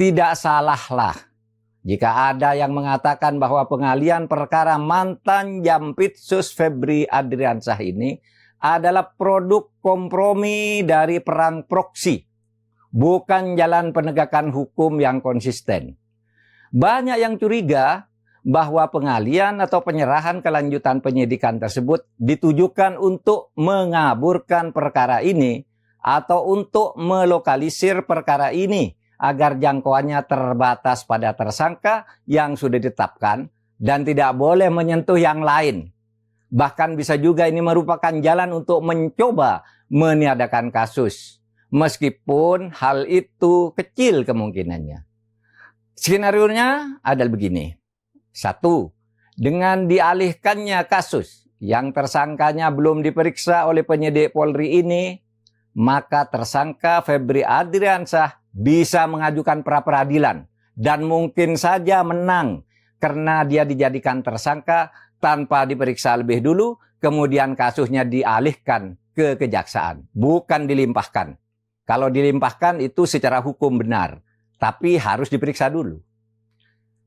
Tidak salahlah jika ada yang mengatakan bahwa pengalihan perkara mantan Jampitsus Febri Adriansyah ini adalah produk kompromi dari perang proksi, bukan jalan penegakan hukum yang konsisten. Banyak yang curiga bahwa pengalihan atau penyerahan kelanjutan penyidikan tersebut ditujukan untuk mengaburkan perkara ini atau untuk melokalisir perkara ini agar jangkauannya terbatas pada tersangka yang sudah ditetapkan dan tidak boleh menyentuh yang lain. Bahkan bisa juga ini merupakan jalan untuk mencoba meniadakan kasus, meskipun hal itu kecil kemungkinannya. Skenarionya adalah begini. 1. Dengan dialihkannya kasus yang tersangkanya belum diperiksa oleh penyidik Polri ini, maka tersangka Febri Adriansyah bisa mengajukan pra-peradilan dan mungkin saja menang karena dia dijadikan tersangka tanpa diperiksa lebih dulu, kemudian kasusnya dialihkan ke kejaksaan, bukan dilimpahkan. Kalau dilimpahkan itu secara hukum benar, tapi harus diperiksa dulu.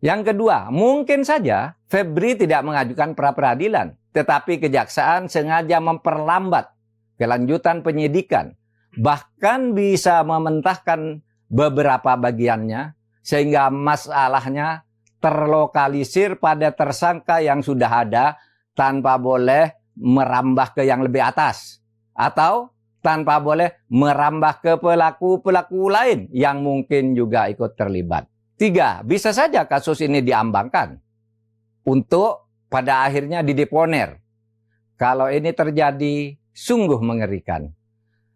Yang kedua, mungkin saja Febri tidak mengajukan pra-peradilan, tetapi kejaksaan sengaja memperlambat kelanjutan penyidikan, bahkan bisa mementahkan beberapa bagiannya, sehingga masalahnya terlokalisir pada tersangka yang sudah ada tanpa boleh merambah ke yang lebih atas, atau tanpa boleh merambah ke pelaku-pelaku lain yang mungkin juga ikut terlibat. 3. Bisa saja kasus ini diambangkan untuk pada akhirnya dideponer. Kalau ini terjadi, sungguh mengerikan.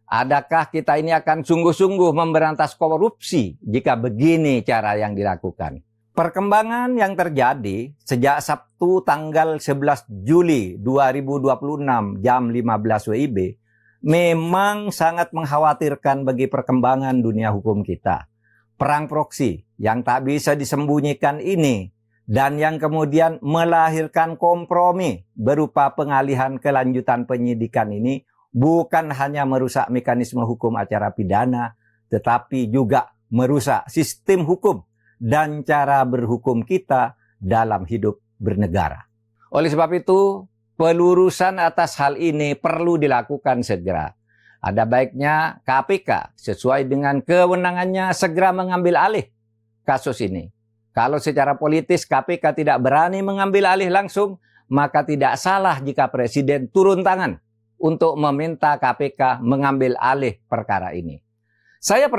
Adakah kita ini akan sungguh-sungguh memberantas korupsi jika begini cara yang dilakukan? Perkembangan yang terjadi sejak Sabtu tanggal 11 Juli 2026 jam 15 WIB memang sangat mengkhawatirkan bagi perkembangan dunia hukum kita. Perang proksi yang tak bisa disembunyikan ini dan yang kemudian melahirkan kompromi berupa pengalihan kelanjutan penyidikan ini bukan hanya merusak mekanisme hukum acara pidana, tetapi juga merusak sistem hukum dan cara berhukum kita dalam hidup bernegara. Oleh sebab itu, pelurusan atas hal ini perlu dilakukan segera. Ada baiknya KPK sesuai dengan kewenangannya segera mengambil alih kasus ini. Kalau secara politis KPK tidak berani mengambil alih langsung, maka tidak salah jika Presiden turun tangan untuk meminta KPK mengambil alih perkara ini. Saya